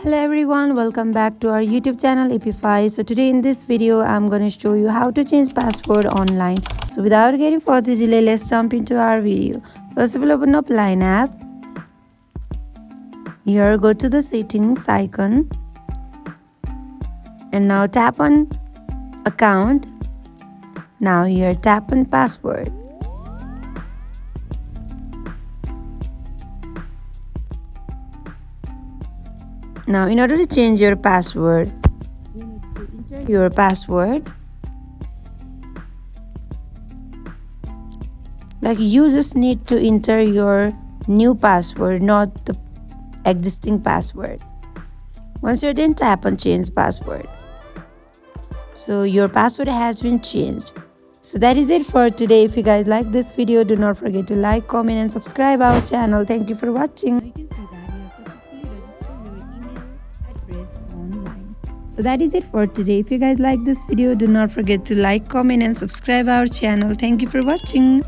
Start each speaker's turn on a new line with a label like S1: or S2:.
S1: Hello everyone, welcome back to our YouTube channel Appify. So today in this video I'm going to show you how to change password online. So without getting further delay, let's jump into our video. First of all, open up Line app. Here go to the settings icon and now tap on account. Now here tap on password. Now in order to change your password, you need to enter your password. Like you just need to enter your new password, not the existing password. Once you're done, tap on change password. So your password has been changed. So that is it for today. If you guys like this video, do not forget to like, comment and subscribe our channel. Thank you for watching. So that is it for today. If you guys like this video, do not forget to like, comment and subscribe our channel. Thank you for watching.